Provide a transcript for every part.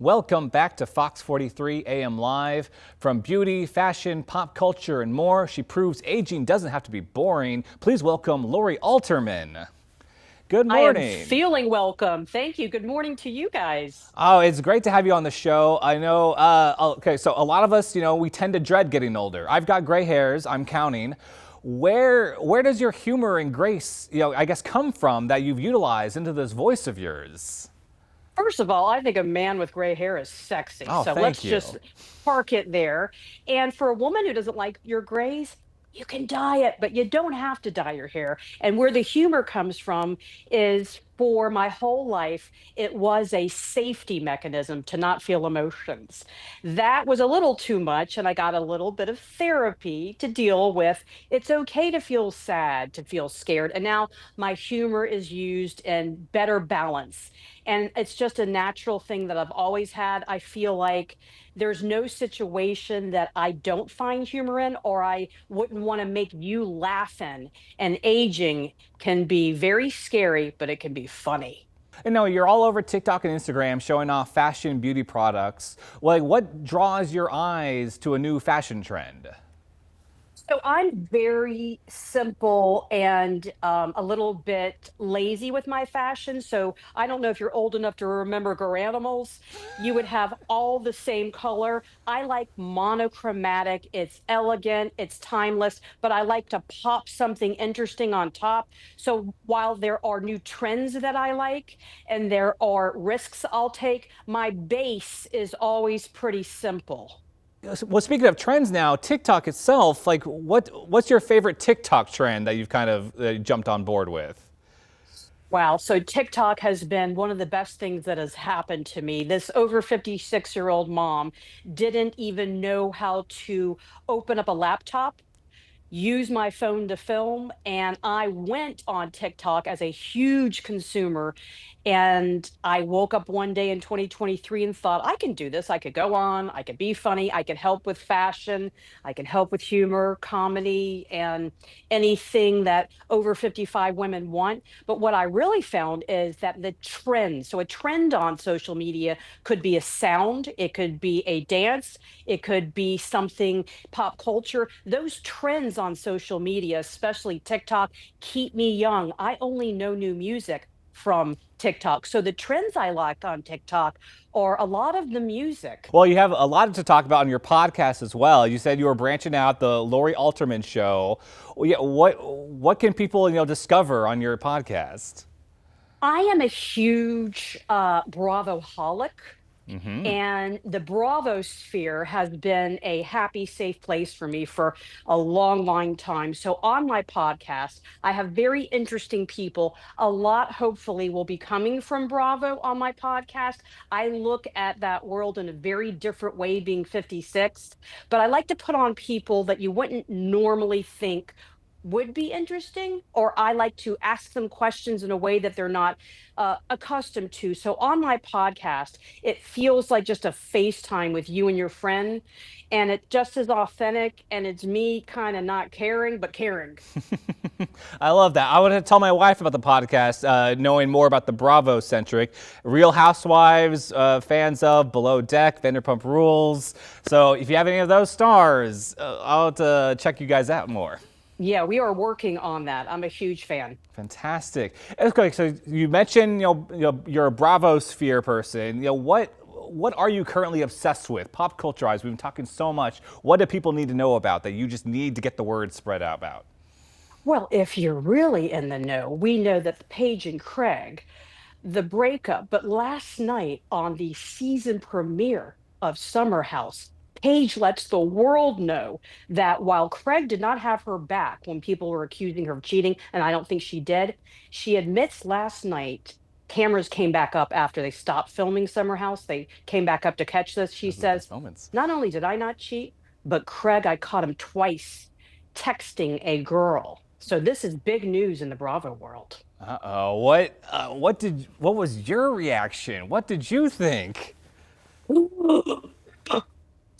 Welcome back to Fox 43 AM Live. From beauty, fashion, pop culture, and more, she proves aging doesn't have to be boring. Please welcome Lori Alterman. Good I am morning. feeling welcome. Thank you. Good morning to you guys. Oh, it's great to have you on the show. I know, okay, so a lot of us, we tend to dread getting older. I've got gray hairs, I'm counting. Where does your humor and grace, I guess, come from that you've utilized into this voice of yours? First of all, I think a man with gray hair is sexy. Oh, So let's thank just you. park it there. And for a woman who doesn't like your grays, you can dye it, but you don't have to dye your hair. And where the humor comes from is for my whole life, it was a safety mechanism to not feel emotions. That was a little too much, and I got a little bit of therapy to deal with. It's okay to feel sad, to feel scared. And now my humor is used in better balance. And it's just a natural thing that I've always had. I feel like there's no situation that I don't find humor in or I wouldn't want to make you laugh in. And aging can be very scary, but it can be funny. And no, you're all over TikTok and Instagram showing off fashion beauty products. Like, what draws your eyes to a new fashion trend? So I'm very simple and a little bit lazy with my fashion. So I don't know if you're old enough to remember Garanimals. You would have all the same color. I like monochromatic. It's elegant, it's timeless, but I like to pop something interesting on top. So while there are new trends that I like and there are risks I'll take, my base is always pretty simple. Well, speaking of trends now, TikTok itself, like, what's your favorite TikTok trend that you've kind of jumped on board with? Wow. So TikTok has been one of the best things that has happened to me. This over 56-year-old mom didn't even know how to open up a laptop, use my phone to film, and I went on TikTok as a huge consumer. And I woke up one day in 2023 and thought, I can do this. I could go on, I could be funny, I could help with fashion, I can help with humor, comedy, and anything that over 55 women want. But what I really found is that the trend, so a trend on social media could be a sound, it could be a dance, it could be something pop culture. Those trends on social media, especially TikTok, keep me young. I only know new music from TikTok. So the trends I liked on TikTok are a lot of the music. Well, you have a lot to talk about on your podcast as well. You said you were branching out the Lori Alterman show. Well, yeah, what can people discover on your podcast? I am a huge Bravo-holic. Hmm. And the Bravo sphere has been a happy, safe place for me for a long, long time. So on my podcast, I have very interesting people. A lot, hopefully, will be coming from Bravo on my podcast. I look at that world in a very different way, being 56. But I like to put on people that you wouldn't normally think would be interesting, or I like to ask them questions in a way that they're not accustomed to. So on my podcast, it feels like just a FaceTime with you and your friend, and it just is authentic, and it's me kind of not caring, but caring. I love that. I would tell my wife about the podcast, knowing more about the Bravo centric, Real Housewives, fans of Below Deck, Vanderpump Rules. So if you have any of those stars, I'll have to check you guys out more. Yeah, we are working on that. I'm a huge fan. Fantastic. Okay, so you mentioned you're a Bravo sphere person. What are you currently obsessed with, pop culture-wise? We've been talking so much. What do people need to know about that you just need to get the word spread out about? Well, if you're really in the know, we know that Paige and Craig, the breakup, but last night on the season premiere of Summer House, Paige lets the world know that while Craig did not have her back when people were accusing her of cheating, and I don't think she did, she admits last night cameras came back up after they stopped filming Summer House. They came back up to catch this. She Those are the says, best moments. not only did I not cheat, but Craig, I caught him twice texting a girl. So this is big news in the Bravo world. Uh-oh. What was your reaction? What did you think?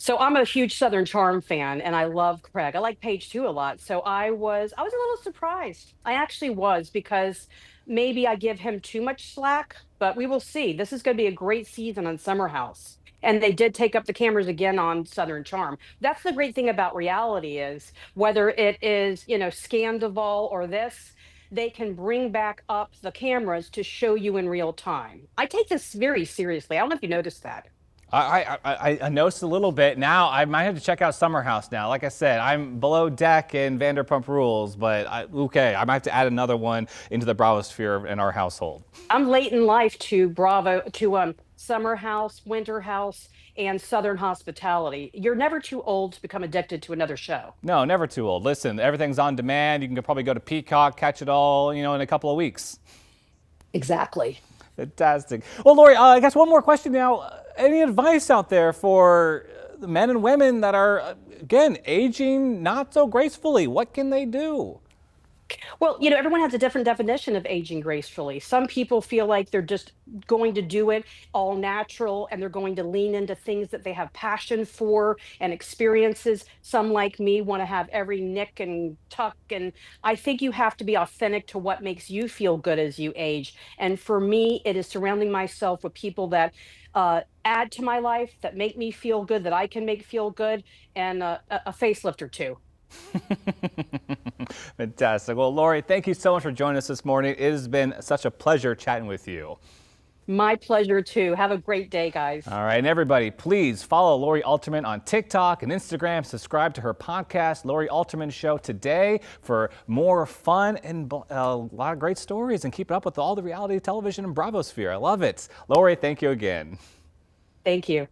So I'm a huge Southern Charm fan and I love Craig. I like Paige too a lot. So I was a little surprised. I actually was because maybe I give him too much slack, but we will see. This is going to be a great season on Summer House. And they did take up the cameras again on Southern Charm. That's the great thing about reality is whether it is, Scandival or this, they can bring back up the cameras to show you in real time. I take this very seriously. I don't know if you noticed that. I noticed a little bit. Now I might have to check out Summer House now. Like I said, I'm below deck in Vanderpump Rules, but okay, I might have to add another one into the Bravo sphere in our household. I'm late in life to Bravo to Summer House, Winter House, and Southern Hospitality. You're never too old to become addicted to another show. No, never too old. Listen, everything's on demand. You can probably go to Peacock, catch it all, in a couple of weeks. Exactly. Fantastic. Well, Lori, I guess one more question now. Any advice out there for the men and women that are, again, aging not so gracefully? What can they do? Well, everyone has a different definition of aging gracefully. Some people feel like they're just going to do it all natural and they're going to lean into things that they have passion for and experiences. Some, like me, want to have every nick and tuck. And I think you have to be authentic to what makes you feel good as you age. And for me, it is surrounding myself with people that add to my life, that make me feel good, that I can make feel good, and a facelift or two. Fantastic. Well, Lori, thank you so much for joining us this morning. It has been such a pleasure chatting with you. My pleasure, too. Have a great day, guys. All right, and everybody, please follow Lori Altermann on TikTok and Instagram. Subscribe to her podcast, Lori Altermann Show, today for more fun and a lot of great stories, and keep it up with all the reality television and Bravo sphere. I love it. Lori, thank you again. Thank you.